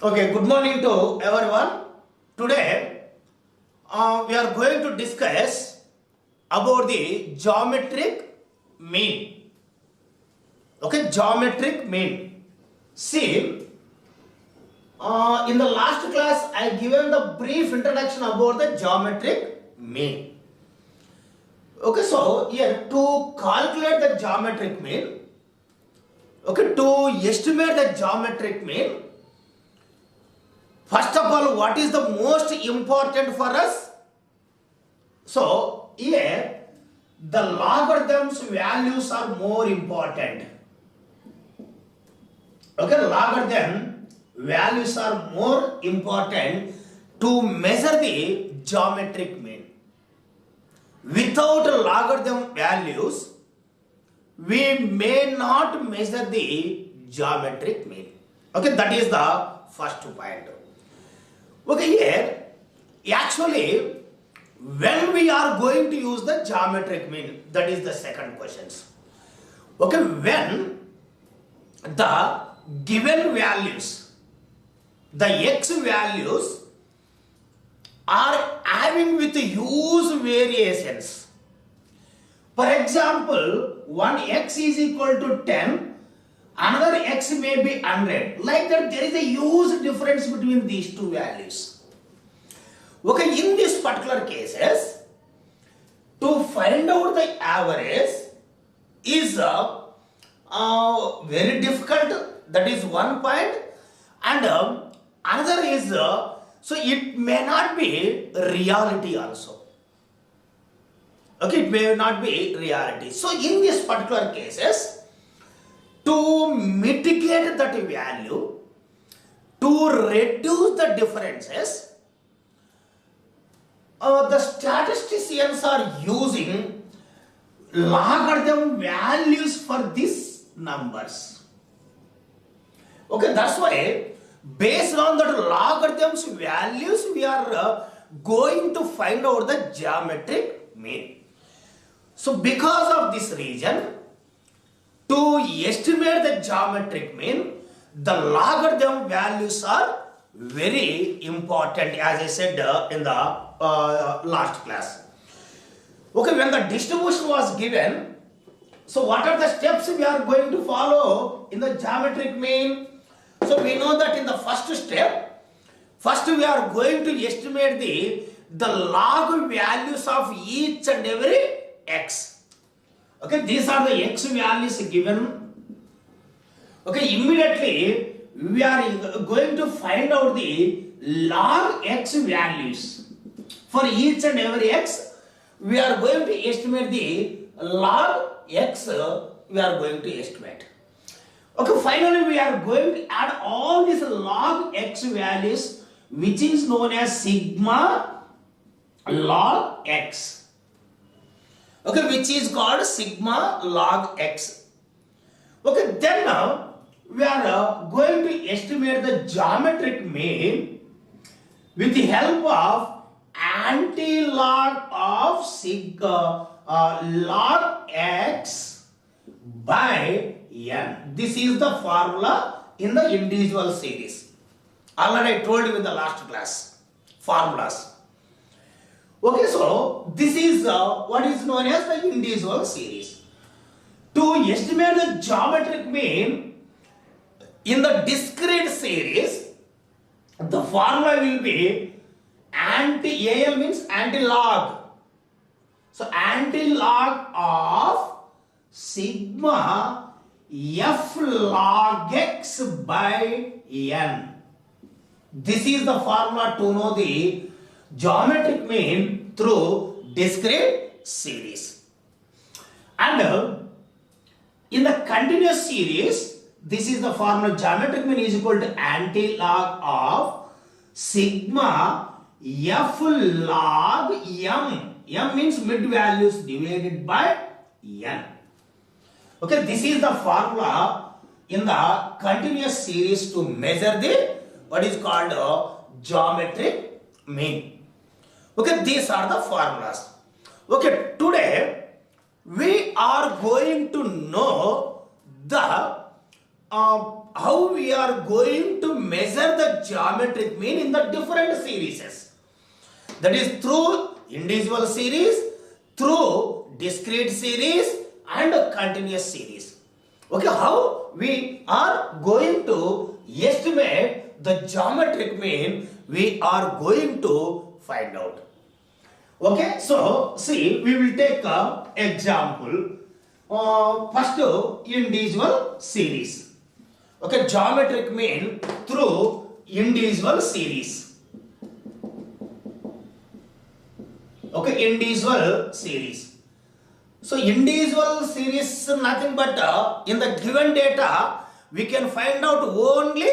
Okay, good morning to everyone. Today we are going to discuss about the geometric mean. Okay, geometric mean. See, in the last class I given the brief introduction about the geometric mean. Okay, so here to calculate the geometric mean, okay, to estimate the geometric mean, first of all, what is the most important for us? So, here the logarithms values are more important. Okay, logarithm values are more important to measure the geometric mean. Without logarithm values, we may not measure the geometric mean. Okay, that is the first point. Okay, here actually when we are going to use the geometric mean, that is the second question. Okay, when the given values, the x values are having with huge variations. For example, one x is equal to 10, another x may be 100. Like that, there is a huge difference between these two values. Okay, in this particular cases, to find out the average is very difficult. That is one point. And another is, so it may not be reality also. Okay, it may not be reality. So in this particular cases, to mitigate that value, to reduce the differences, the statisticians are using logarithm values for these numbers. Okay, that's why based on that logarithms values we are going to find out the geometric mean. So because of this reason, to estimate the geometric mean, the logarithm values are very important, as I said in the last class. Okay, when the distribution was given, so what are the steps we are going to follow in the geometric mean? So we know that in the first step, first we are going to estimate the log values of each and every x. Okay, these are the x values given. Okay, immediately we are going to find out the log x values. For each and every x, we are going to estimate the log x, we are going to estimate. Okay, finally we are going to add all these log x values, which is known as sigma log x. Okay, which is called sigma log x. Okay, then now we are going to estimate the geometric mean with the help of anti-log of sigma log x by n. This is the formula in the individual series. Already I told you in the last class formulas. Okay, so this is what is known as the individual series. To estimate the geometric mean in the discrete series, the formula will be AL means anti-log. So anti-log of sigma f log x by n. This is the formula to know the geometric mean through discrete series. And in the continuous series, this is the formula geometric mean is equal to anti-log of sigma f log m. M means mid values divided by n. Okay, this is the formula in the continuous series to measure the what is called geometric mean. Okay, these are the formulas. Okay, today we are going to know the how we are going to measure the geometric mean in the different series. That is through individual series, through discrete series and continuous series. Okay, how we are going to estimate the geometric mean, we are going to find out. Okay, so see, we will take an example. First, individual series. Okay, geometric mean through individual series. Okay, individual series. So individual series nothing but in the given data we can find out only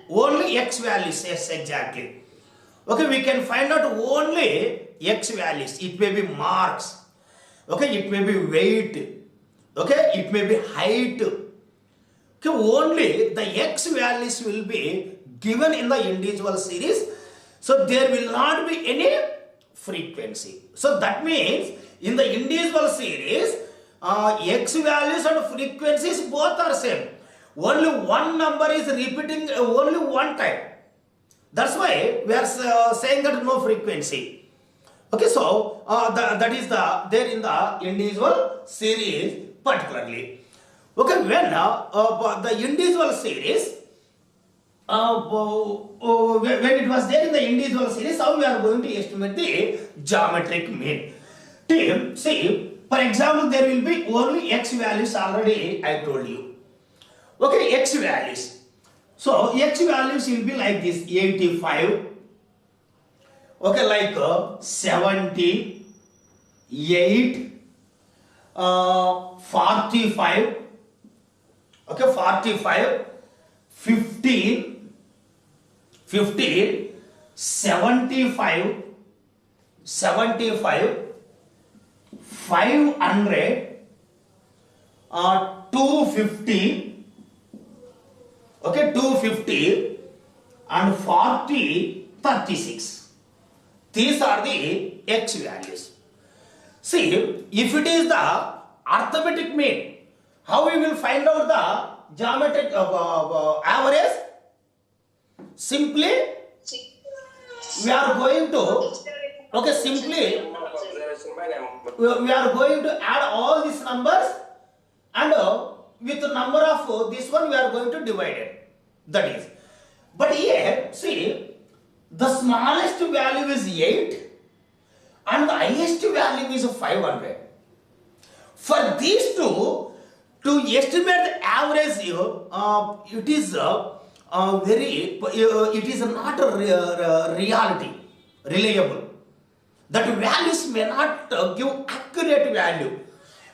only x values. Yes, exactly. Okay, we can find out only x values. It may be marks. Okay, it may be weight. Okay, it may be height. Okay, only the x values will be given in the individual series. So there will not be any frequency. So that means in the individual series, x values and frequencies both are same. Only one number is repeating only one time. That's why we are saying that no frequency. Okay, so that is there in the individual series particularly. Okay, when the individual series, when it was there in the individual series, how we are going to estimate the geometric mean? See, for example, there will be only x values already I told you. Okay, x values. So x values will be like this: 85. Okay, like 70, 8, 45. Okay, 45, 15, 75, 500, 250. Okay, 250 and 40, 36. These are the x values. See, if it is the arithmetic mean, how we will find out the geometric average? Simply, we are going to, okay, simply, we are going to add all these numbers and with the number of this one we are going to divide it. That is. But here, see, the smallest value is 8 and the highest value is 500. For these two, to estimate the average, it is it is not a reality, reliable. That values may not give accurate value.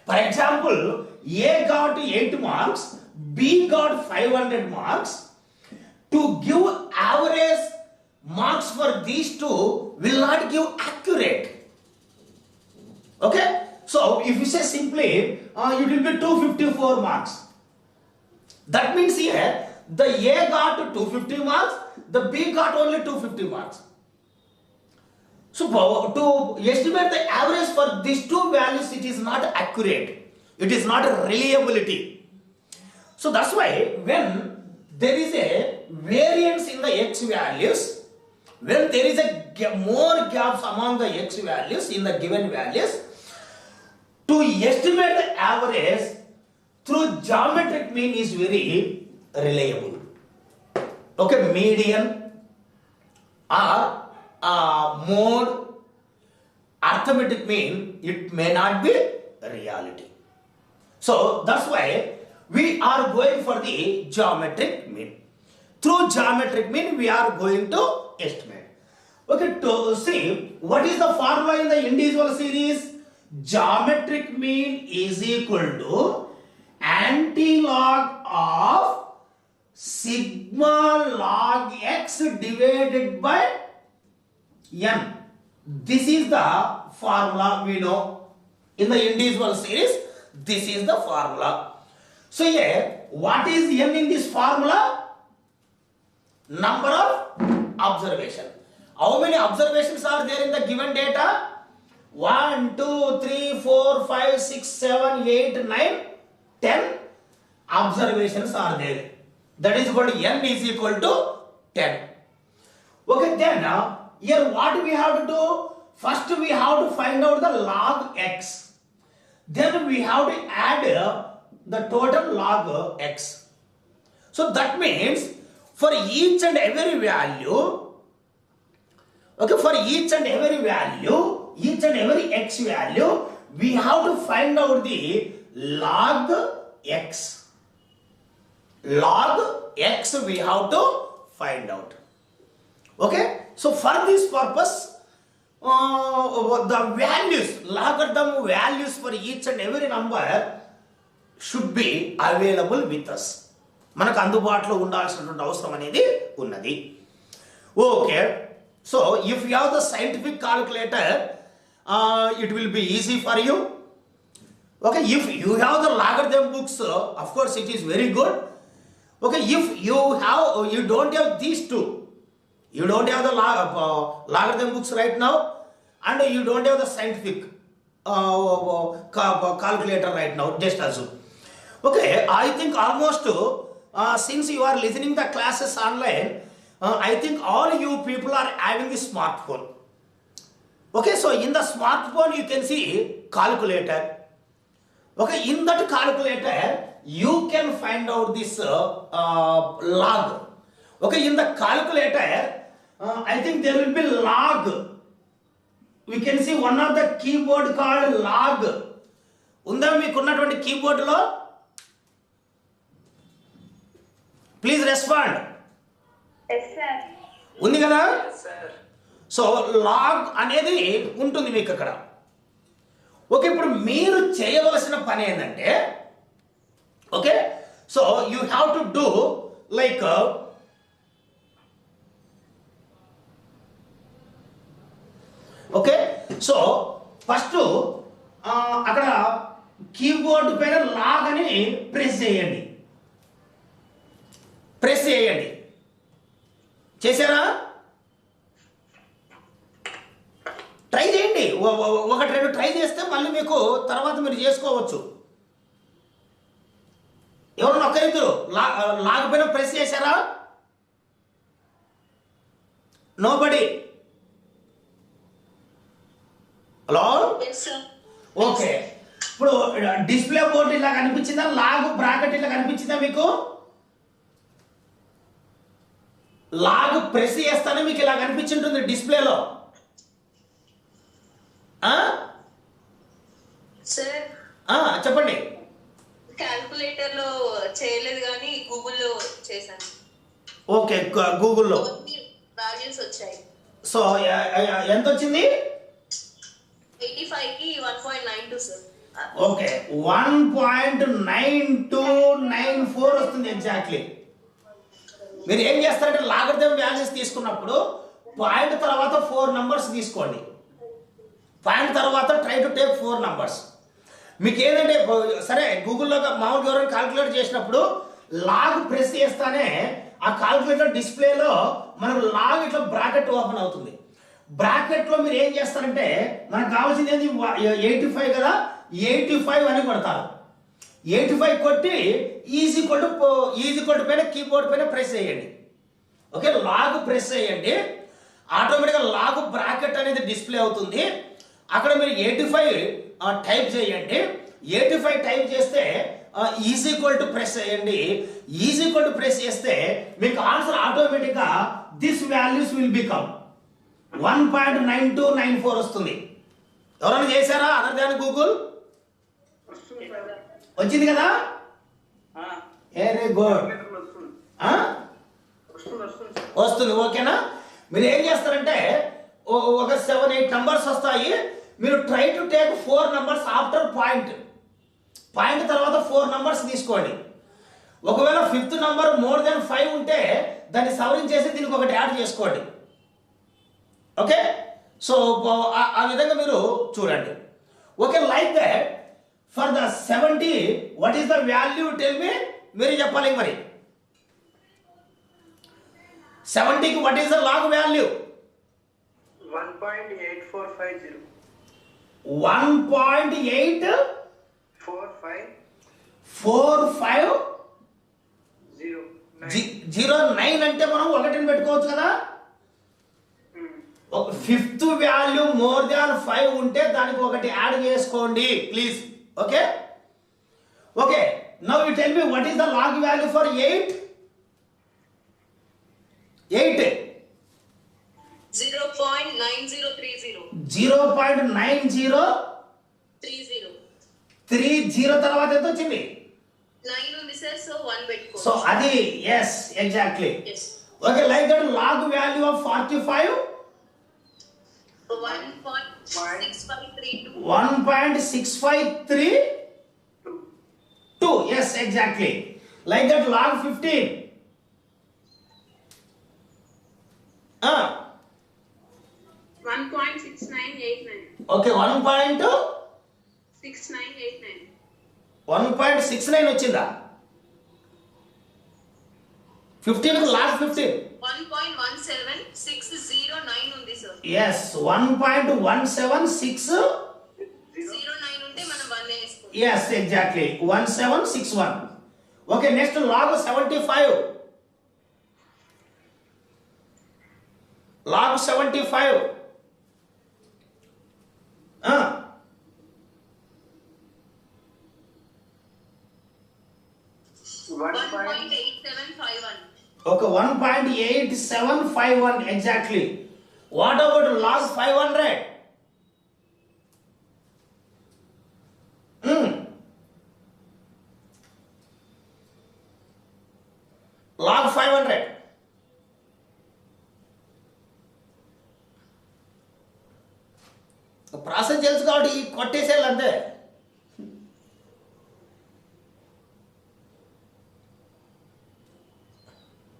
For example, A got 8 marks, B got 500 marks. To give average marks for these two will not give accurate. Okay? So, if you say simply, it will be 254 marks. That means here, the A got 250 marks, the B got only 250 marks. So, to estimate the average for these two values, it is not accurate. It is not a reliability. So, that's why when there is a variance in the x values, when there is a more gaps among the x values in the given values, to estimate the average through geometric mean is very reliable. Okay, median or mode, arithmetic mean, it may not be reality. So that's why we are going for the geometric mean. Through geometric mean, we are going to estimate. Okay, to see what is the formula in the individual series? Geometric mean is equal to anti-log of sigma log x divided by n. This is the formula we know. In the individual series, this is the formula. So here, what is n in this formula? Number of observation. How many observations are there in the given data? 1, 2, 3, 4, 5, 6, 7, 8, 9, 10. observations are there. That is equal to n is equal to 10. Okay, then here what we have to do? First we have to find out the log x. Then we have to add the total log x. So that means for each and every value, okay, for each and every value, each and every x value, we have to find out the log x. Log x we have to find out. Okay, so for this purpose, the values, logarithm values for each and every number should be available with us. మనకు అందుబాటులో ఉండాల్సినటువంటి అవసరం అనేది ఉన్నది. Okay, so if you have the scientific calculator, it will be easy for you. Okay, if you have the logarithm books, of course it is very good. Okay, if you don't have these two, you don't have the logarithm books right now, and you don't have the scientific calculator right now, just assume. Okay, I think almost since you are listening the classes online, I think all you people are having the smartphone. Okay, so in the smartphone you can see calculator. Okay, in that calculator you can find out this log. Okay, in the calculator I think there will be log. We can see one of the keyboard called log. ఉందా మీకు ఉన్నటువంటి keyboard లో? Please respond. yes sir. ఉంది కదా? yes sir. So log అనేది ఉంటుంది మీకు అక్కడ. ఓకే, ఇప్పుడు మీరు చేయవలసిన పని ఏంటంటే, okay, so you have to do like okay, so first అక్కడ కీబోర్డ్ పైన లాగ్ అని ప్రెస్ చేయండి. ప్రెస్ చేయండి. చేశారా? ట్రై చేయండి. ఒకటి రెండు ట్రై చేస్తే మళ్ళీ మీకు తర్వాత మీరు చేసుకోవచ్చు. ఎవరన్నా ఒకరిద్దరు లాగ్ పైన ప్రెస్ చేశారా? నోబడి. Hello, okay. ఇప్పుడు డిస్ప్లే బోర్డు ఇలా కనిపించిందా? లాగ్ బ్రాకెట్ ఇలా కనిపించిందా మీకు? లాగ్ ప్రెస్ చేస్తానే మీకు ఇలా కనిపించుంటుంది డిస్ప్లేలో. సార్ చెప్పండి. క్యాల్కులేటర్ లో చేయలేదు కానీ గూగుల్లో చేశాను. ఓకే, గూగుల్లో వాల్యూస్ వచ్చాయి. సో ఎంత వచ్చింది? 85 కి 1.92 సార్. ఓకే, 1.9294 వస్తుంది ఎగ్జాక్ట్లీ. మీరు ఏం చేస్తారంటే లాగరిథం వాల్యూస్ తీసుకున్నప్పుడు పాయింట్ తర్వాత 4 నంబర్స్ తీసుకోండి. పాయింట్ తర్వాత ట్రై టు టేక్ 4 నంబర్స్. మీకు ఏంటంటే సరే గూగుల్లో మామూలుగా ఎవరైనా క్యాల్కులేట్ చేసినప్పుడు లాగ్ ప్రెస్ చేస్తానే ఆ క్యాల్కులేటర్ డిస్ప్లేలో మనకు లాగ్ ఇట్లా బ్రాకెట్ ఓపెన్ అవుతుంది. బ్రాకెట్లో మీరు ఏం చేస్తారంటే మనకు కావాల్సింది ఏంది 85 కదా, 85 అని కొడతారు. 85 కొట్టి ఈజీ కొట్టు పైన కీబోర్డ్ పైన ప్రెస్ చేయండి. ఓకే, లాగ్ ప్రెస్ చేయండి. ఆటోమేటిక్గా లాగ్ బ్రాకెట్ అనేది డిస్ప్లే అవుతుంది. అక్కడ మీరు 85 టైప్ చేయండి. 85 టైప్ చేస్తే ఈజీ కొట్టు ప్రెస్ చేయండి. ఈజీ కొట్టు ప్రెస్ చేస్తే మీకు ఆన్సర్ ఆటోమేటిక్గా దిస్ వాల్యూస్ విల్ బికమ్ 1.9294 వస్తుంది. ఎవరైనా చేశారా అదర్ దాన్ గూగుల్? వచ్చింది కదా? Very good. వస్తుంది. ఓకేనా? మీరు ఏం చేస్తారంటే ఒక 7-8 నంబర్స్ వస్తాయి. మీరు try to take 4 numbers after point తర్వాత 4 నంబర్స్ తీసుకోండి. ఒకవేళ 5th నంబర్ మోర్ దెన్ 5 ఉంటే దాన్ని సవరించేసి దీనికి ఒకటి యాడ్ చేసుకోండి. ఓకే, సో ఆ విధంగా మీరు చూడండి. Okay, like that for the 70 what is the value? Tell me, మీరు చెప్పాలి మరి. 70కి what is the log value? 1.8450. 1.845 09 అంటే మనం ఒకటిని పెట్టుకోవచ్చు కదా. ఒక ఫిఫ్త్ వాల్యూ మోర్ దాన్ 5 ఉంటే దానికి ఒకటి యాడ్ చేసుకోండి please. Okay okay, now you tell me what is the log value for 8? 0.9030. 0.9030 తర్వాత ఎంత వచ్చింది? 9 ఉంది సార్, సో 1 పెట్టుకో. సో అది yes exactly. Yes. Okay, like that log value of 45 1.6532. 1.653 yes exactly. Like that log 15 1.6989. okay 1.69 వచ్చిందా? 15 కు last 15 1.17609 ఉంది sir. yes 1.17609 ఉంటే మనం 1 వేసుకోవాలి. yes exactly 1761. okay, next log 75. log 75 1.8751. okay 1.8751 exactly. What about log 500? log 500 process తెలుసు కాబట్టి కొట్టేసేయాలి అంతే.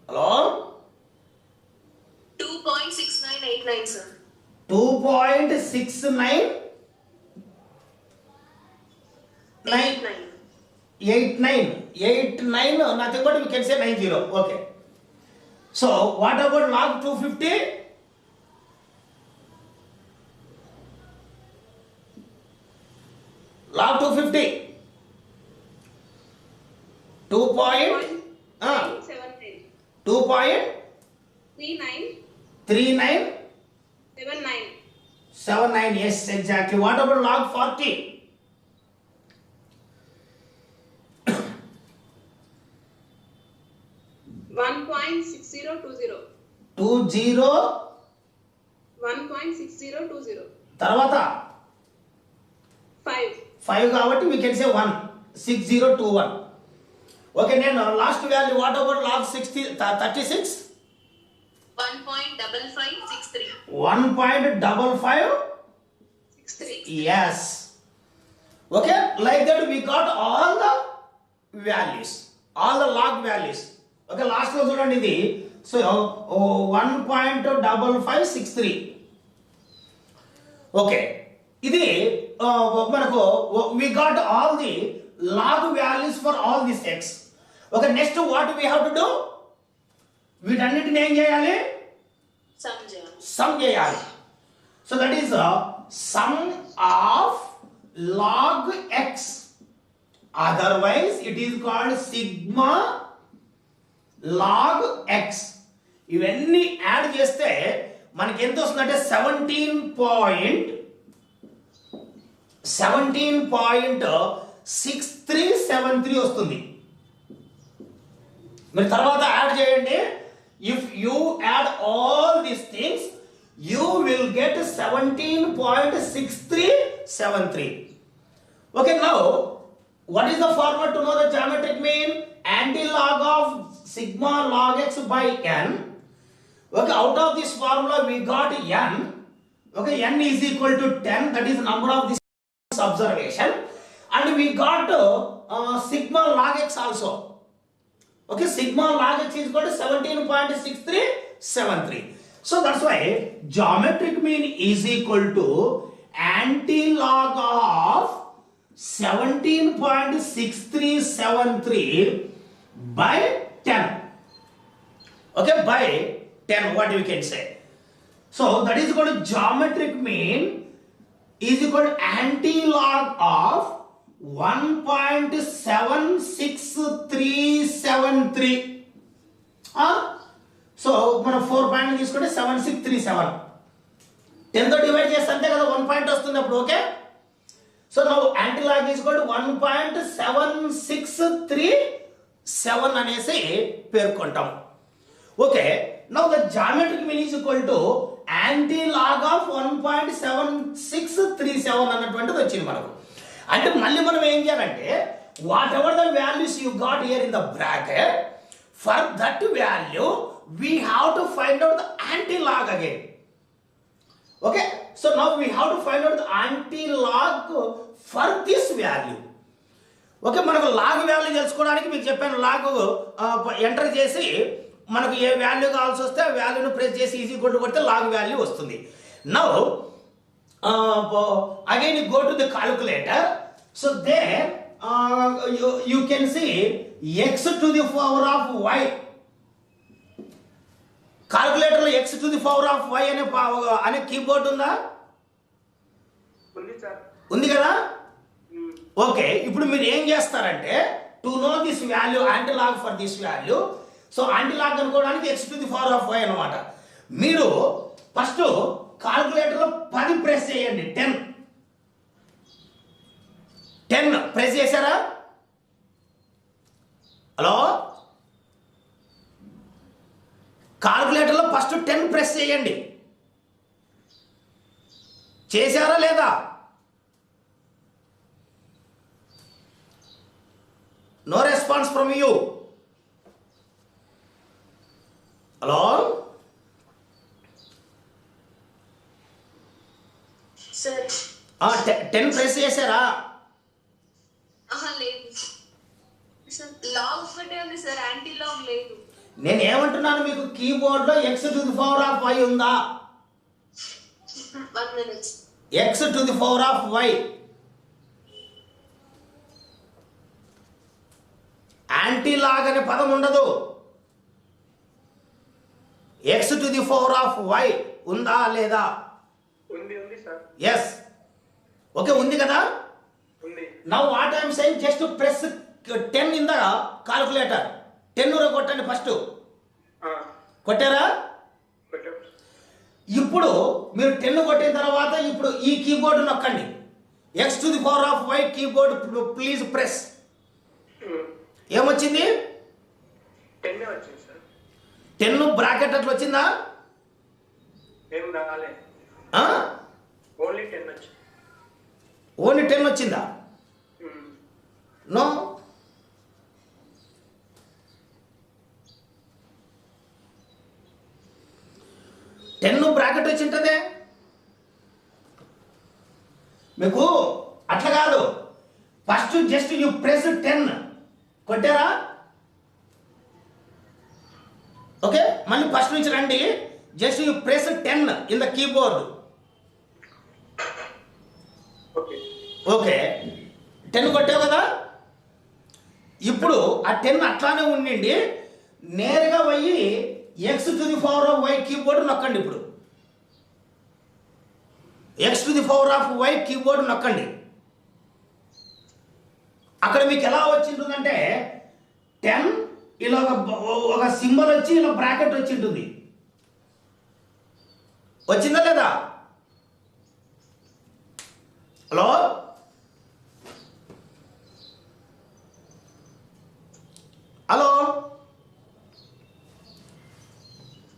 Hello 2.6989 sir. 2.6989 nothing but we can say 90. okay, so what about log 250? log 250 2 point 2.3979 yes exactly. What about log 40? 1.6020. తర్వాత 5 కాబట్టి we can say 16021. okay, నేను last value what about log 36? 1.5563. 1.5563 yes. okay, like that we got all the values, all the log values. okay, last లో చూడండి ఇది. So 1.5563. okay, ఇది మనకు we got all the log values for all these x. okay, next what we have to do? వీటన్నిటిని ఏం చేయాలి? Some చేయాలి. So that is some of log x, otherwise it is called sigma log x. ఇవన్నీ add చేస్తే మనకి ఎంత వస్తుందంటే 17.6373 వస్తుంది. మీరు తర్వాత యాడ్ చేయండి. if you add all these things you will get 17.6373. okay, now what is the formula to know the geometric mean? Antilog of sigma log x by n. okay, out of this formula we got n. okay, n is equal to 10, that is number of this observation, and we got sigma log x also. okay, sigma log x is equal to 17.6373. so that's why geometric mean is equal to antilog of 17.6373 by 10. okay, by 10 what we can say. so that is equal to geometric mean is equal to antilog of 1.76373. So మనం 4 పాయింట్లు తీసుకుంటే 7637 10తో divide చేస్తే అంతే కదా 1 point వస్తుంది అప్పుడు. Okay, so now anti log is equal to 1.7637 అనేసి పేర్కొంటాం. Okay, now the geometric mean is equal to anti log of 1.7637 అన్నటువంటిది వచ్చింది మనకు. అంటే మళ్ళీ మనం ఏం చేయాలంటే whatever the values you got here in the bracket, for that value we have to find out the anti log again. Okay, so now we have to find out the anti-log for this value. Okay, మనకు log value తెలుసుకోవడానికి మీకు చెప్పాను, log enter చేసి మనకు ఏ value కావాల్సి వస్తే ఆ వాల్యూను ప్రెస్ చేసి ఈజీ కొడితే లాగ్ వాల్యూ వస్తుంది. Now again you go to the calculator. So there you can see x to the power of y. Calculator లో x to the power of y అనే కీబోర్డ్ ఉందా? ఉంది కదా. ఓకే, ఇప్పుడు మీరు ఏం చేస్తారంటే to know this value antilog for this value, so antilog అనుకోవడానికి x to the power of y అన్నమాట. మీరు ఫస్ట్ కాలిక్యులేటర్ లో 10 ప్రెస్ చేయండి. 10 ప్రెస్ చేశారా? హలో, కాలిక్యులేటర్లో ఫస్ట్ 10 ప్రెస్ చేయండి. చేశారా లేదా? No response from you. Hello sir, 10 press చేశారా? లేదు సార్, లాగ్ ఒకటే ఉంది సార్, యాంటీ లాగ్ లేదు. నేను ఏమంటున్నాను, మీకు కీబోర్డ్ లో x to the power of y ఉందా? 1 minute. x to the power of y. Anti log అనే పదం ఉండదు. x to the power of y ఉందా లేదా? ఉంది సార్. ఎస్. ఓకే, ఉంది కదా. Now what I'm saying, just press 10 in the calculator. 10 కొట్టండి ఫస్ట్. కొట్టారా? ఇప్పుడు మీరు 10 కొట్టిన తర్వాత ఇప్పుడు ఈ కీబోర్డ్ నొక్కండి. x to the power of y keyboard please press. ఏమొచ్చింది? 10 వచ్చింది సార్. 10 బ్రాకెట్ అట్లా వచ్చిందా? ఓన్లీ 10 వచ్చింది. ఓన్లీ 10 వచ్చిందా? నో, 10 బ్రాకెట్ వచ్చి ఉంటుందే మీకు. అట్లా కాదు, ఫస్ట్ జస్ట్ యూ ప్రెస్ 10 కొట్టారా? ఓకే, మళ్ళీ ఫస్ట్ నుంచి రండి. Just you press 10 in the keyboard. Okay, 10 కొట్టావు కదా. ఇప్పుడు ఆ 10 అట్లానే ఉండండి. నేరుగా పోయి x to the power of y keyboard నొక్కండి. ఇప్పుడు x to the power of y keyboard నొక్కండి. అక్కడ మీకు ఎలా వచ్చింటుందంటే 10 ఇలా ఒక సింబల్ వచ్చి ఇలా బ్రాకెట్ వచ్చి ఉంటుంది. వచ్చిందా లేదా? హలో, హలో,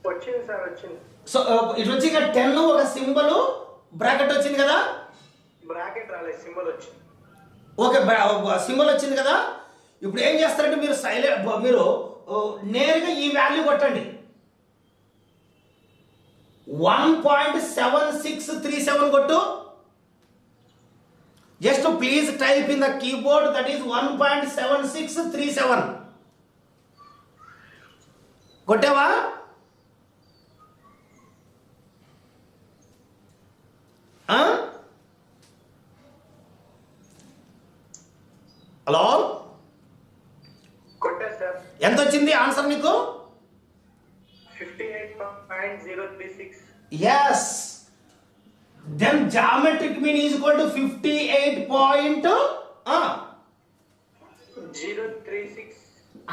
వచ్చింది సార్, వచ్చింది. సో ఇటు వచ్చి 10 ఒక సింబల్ బ్రాకెట్ వచ్చింది కదా. బ్రాకెట్ రాలేదు, సింబల్ వచ్చింది. ఓకే, సింబల్ వచ్చింది కదా. ఇప్పుడు ఏం చేస్తారంటే మీరు మీరు నేరుగా ఈ వాల్యూ కొట్టండి. 1.7637 కొట్టు. Just please type in the keyboard that is 1.7637. కొట్టావా? హలో, కొట్టా సార్. ఎంత వచ్చింది ఆన్సర్ నీకు? 58.036. Yes. Then geometric mean is equal to 58.036.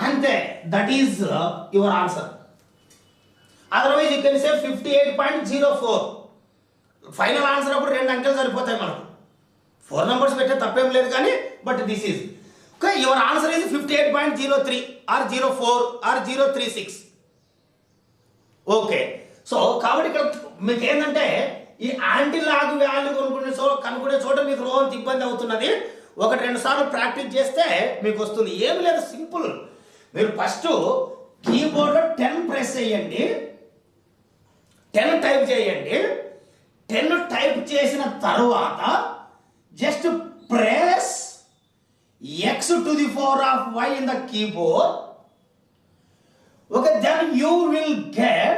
అంతే, that is your answer. Otherwise you can say 58.04. Final answer అప్పుడు 2 అంకెలు సరిపోతాయి మనకు. 4 numbers పెట్టే తప్పేం లేదు కానీ, but this is okay. Your answer is 58.03 or 04 or 036. Okay. So కాబట్టి ఇక్కడ మీకు ఏంటంటే ఈ యాంటీ లాగ్ వాల్యూ కనుక్కునే చోట మీకు రోజు ఇబ్బంది అవుతున్నది. 1-2 సార్లు ప్రాక్టీస్ చేస్తే మీకు వస్తుంది. ఏమి లేదు, సింపుల్. మీరు ఫస్ట్ కీబోర్డ్లో 10 ప్రెస్ చేయండి, 10 టైప్ చేయండి. 10 టైప్ చేసిన తర్వాత just press x⁴y in the keyboard. Okay, then you will get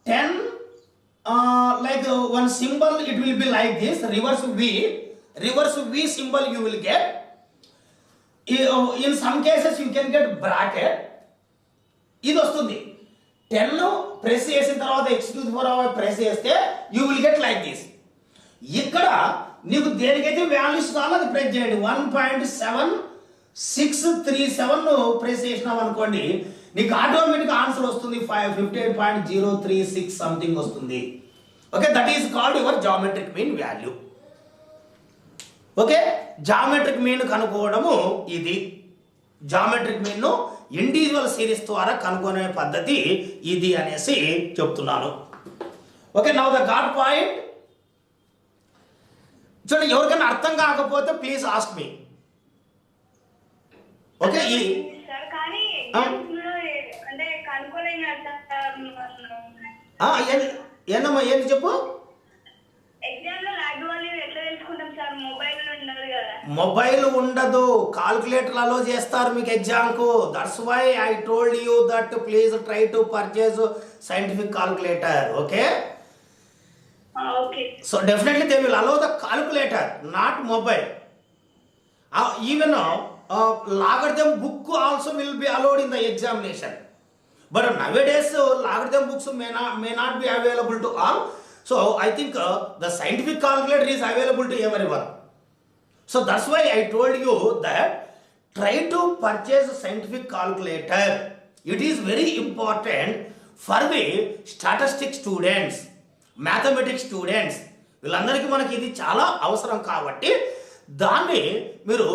10 like one symbol. It will be like this, reverse V symbol you will get. In some cases you can get bracket. ఇది వస్తుంది. 10 press చేసిన తర్వాత x⁴y press చేస్తే you will get like this. ఇక్కడ నీకు దేనికైతే values కావాలో అది press చేయండి. 1.7637 ప్రెస్ చేసినాం అనుకోండి, నీకు ఆటోమేటిక్ ఆన్సర్ వస్తుంది. 58.036 సంథింగ్ వస్తుంది. Okay, that is called your geometric mean value. Okay, geometric mean కనుక్కోవడము ఇది. జామెట్రిక్ మీన్ ను ఇండివిజువల్ సిరీస్ ద్వారా కనుక్కునే పద్ధతి ఇది అనేసి చెప్తున్నాను. Okay, now the got point. చూడండి, ఎవరికైనా అర్థం కాకపోతే ప్లీజ్ ఆస్క్ మీ. ఓకే, ఏందమ్మా ఏంటి చెప్పు. మొబైల్ ఉండదు, కాల్కులేటర్ అలో చేస్తారు మీకు ఎగ్జామ్ కు. That's why I told you that please try to purchase scientific calculator. Okay, so definitely they will allow the calculator, not mobile. Even logarithm book also will be allowed in the examination, but nowadays logarithm books may not be available to all. So I think the scientific calculator is available to everyone. So that's why I told you that try to purchase a scientific calculator. It is very important for the statistics students, mathematics students, వీళ్ళందరికీ మనకి ఇది చాలా అవసరం. కాబట్టి దాన్ని మీరు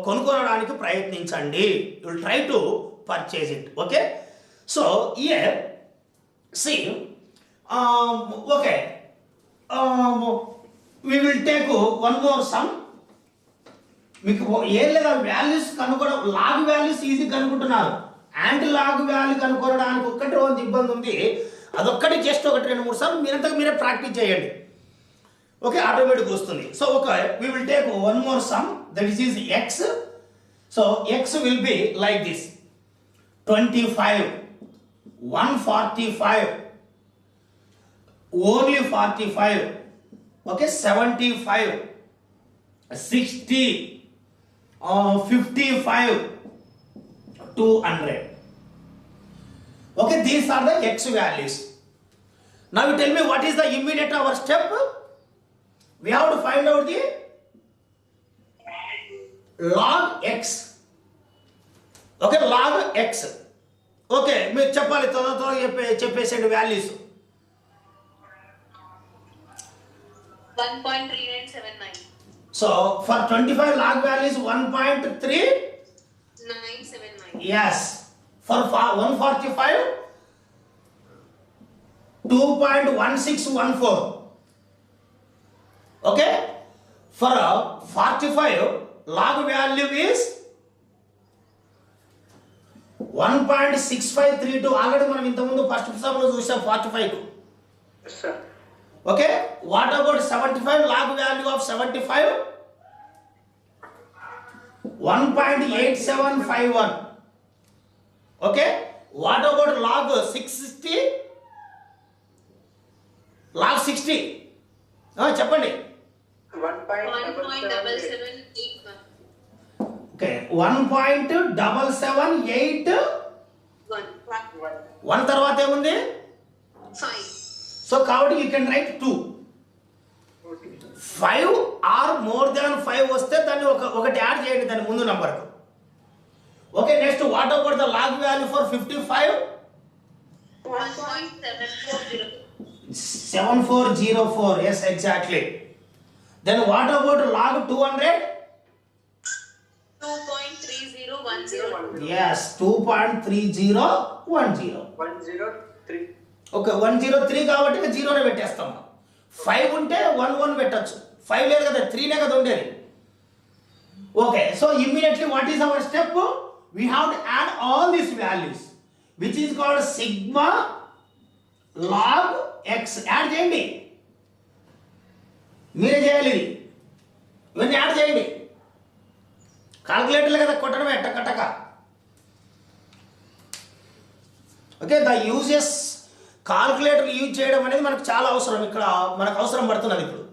కొనుక్కొనడానికి ప్రయత్నించండి. You will try to purchase it. Okay, so here see okay, we will take one more sum. మీకు ఏం లేదా వాల్యూస్ కనుక్కోవడం, లాగ్ వాల్యూస్ ఈజీ కనుక్కుంటున్నారు. యాంటీ లాగ్ వాల్యూ కనుక్కోవడానికి ఒక్కటి రోజు ఇబ్బంది ఉంది. అదొక్కటి జస్ట్ 1-2-3 సార్లు మీరే ప్రాక్టీస్ చేయండి. ఓకే, ఆటోమేటిక్ వస్తుంది. So okay, we will take one more sum, that is x. So x will be like this: 25, 145, only 45, okay, 75, 60, 55, 200. Okay, these are the x values. Now you tell me what is the immediate our step? We have to find out the log x. Okay, log x. Okay, మీరు చెప్పాలి, త్వరగా చెప్పేసేయండి values. 1.3979. So for 25 log value is 1.3979. Yes. For 145, 2.1614. Okay, for 45 log value is 1.6532. Already మనం ఇంతకుముందు first సమ్లో చూసాం 45. Okay, what about 75 log value of 75? 1.8751. Okay, what about log 660? Log 60. చెప్పండి. 1.7781. Okay, 1.7781. 1 తర్వాత ఏముంది? 5. సో కాబట్టి you can write 2. 5 or more than 5 వస్తే దాన్ని ఒకటి యాడ్ చేయండి దాని ముందు నంబర్కు. Okay, next, what about the log value for 55? 1.740. 7404. Yes, exactly. Then what about log 200? 2.3010. Yes, 2.3010. 103. Okay 103 కాబట్టి 0నే పెట్టేస్తాం. 5 ఉంటే 11 పెట్టచ్చు. 5 లేదు కదా, 3నే కదా ఉండేది. Okay, so immediately what is our step? We have to add all these values which is called sigma log x. Add చేయండి, మీరే చేయాలి ఇది. ఇవన్నీ యాడ్ చేయండి. కాల్కులేటర్లు కదా, కొట్టడమే టక. Okay, the uses calculator use చేయడం అనేది మనకు చాలా అవసరం. ఇక్కడ మనకు అవసరం పడుతున్నది ఇప్పుడు.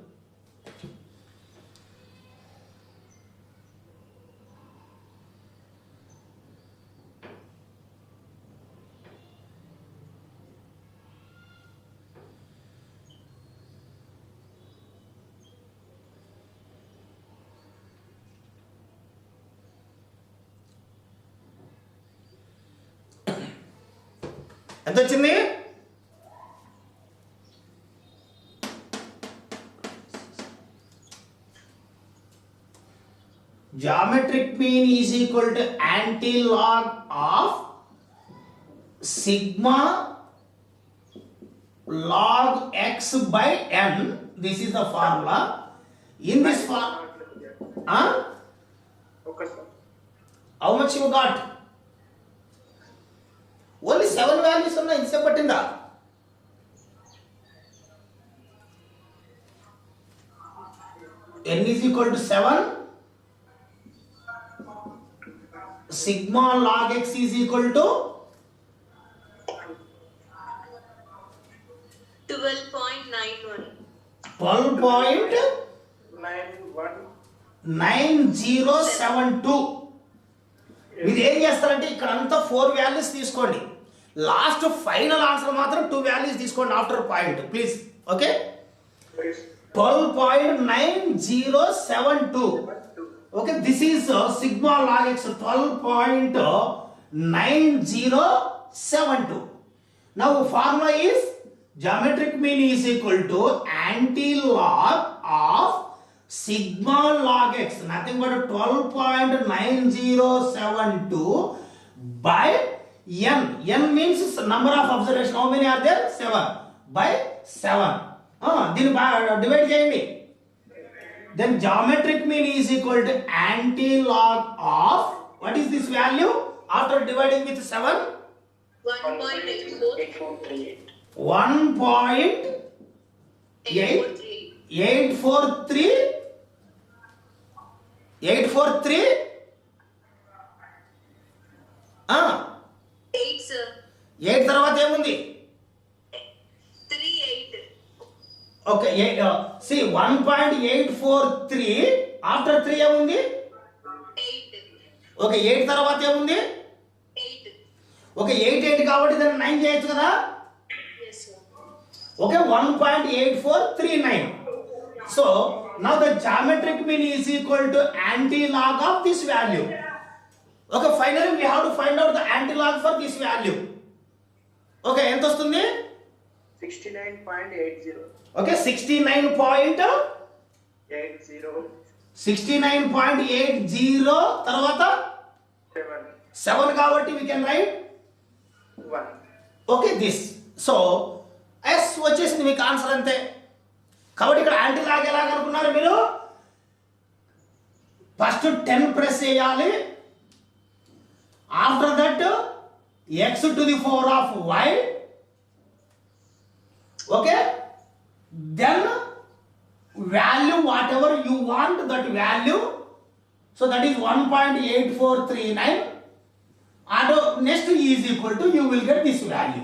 ఎంత వచ్చింది? Geometric mean is equal to anti-log of sigma log x by n. This is the formula. In this formula, Okay, sir. how much you got? Only 7 values ఉన్నాయి. ఇంతసేపు పట్టిందా? n is equal to 7. Sigma log x is equal to 12.91. 12.9072. మీరు ఏం చేస్తారంటే ఇక్కడ అంతా 4 values తీసుకోండి. Last final answer మాత్రం 2 వాల్యూస్ తీసుకోండి after point please. Okay, 12.9072. Okay, this is sigma log x 12.9072. Now formula is geometric mean is equal to anti-log of sigma log x, nothing but 12.9072 by n. N means number of observation. How many are there? 7 by 7. దీన్ని divide చేయండి. Then geometric mean is equal to anti-log of, what is this value after dividing with 7? 1.8438. 1.843. 843. 8, sir. 8 తర్వాత ఏముంది? 38. Okay, see 1.843 after 3 ఏముంది? 8. Okay, 8 తర్వాత ఏముంది? 8. Okay, 8 కాబట్టి దాన్ని 9 చేయొచ్చు కదా. Yes, sir. Okay, 1.8439. So now the geometric mean is equal to anti-log of this value. Okay, finally we have to find out the anti-log for this value. Okay, ఎంత వస్తుంది? 69.80. Okay, 69.80 తర్వాత 7 కాబట్టి we can write 1. Okay this. So yes వచ్చేసింది మీకు answer అంతే. కాబట్టి ఇక్కడ anti log ఎలాగ అనుకున్నారు మీరు? ఫస్ట్ 10 ప్రెస్ చేయాలి. After that x to the power of y. Okay, then value whatever you want that value. So that is 1.8439. Next is equal to, you will get this value.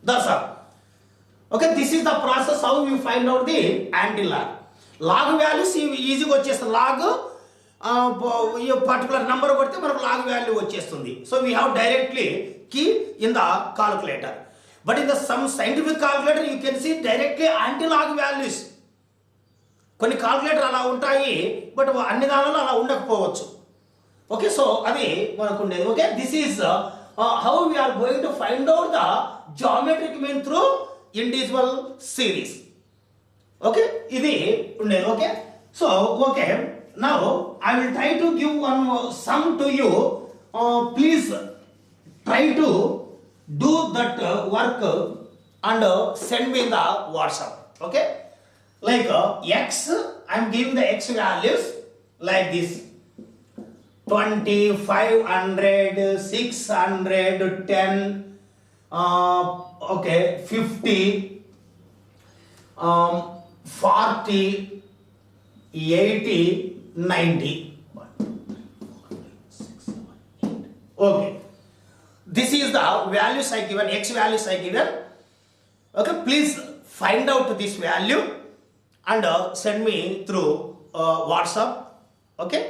That's all. Okay, this is the process how you find out the anti-log. Log values ఈజీగా వచ్చేస్తుంది. Log particular number కొడితే మనకు log value వచ్చేస్తుంది. So we have directly key in the calculator. But in the sum scientific calculator you can see directly antilog values. కొన్ని calculator అలా ఉంటాయి, but అన్ని దానిలో అలా ఉండకపోవచ్చు. Okay, so అది మనకు ఉండేది. Okay, this is how we are going to find out the geometric mean through individual series. Okay, ఇది ఉండేది. Okay, so okay, now I will try to give one sum to you. Please try to do that work and send me the WhatsApp. Okay, like x, I am giving the x values like this: 20, 500, 600, 10, okay, 50, 40, 80, 90. Okay, this is the values I given, x values I given. Okay, please find out this value and send me through WhatsApp. Okay.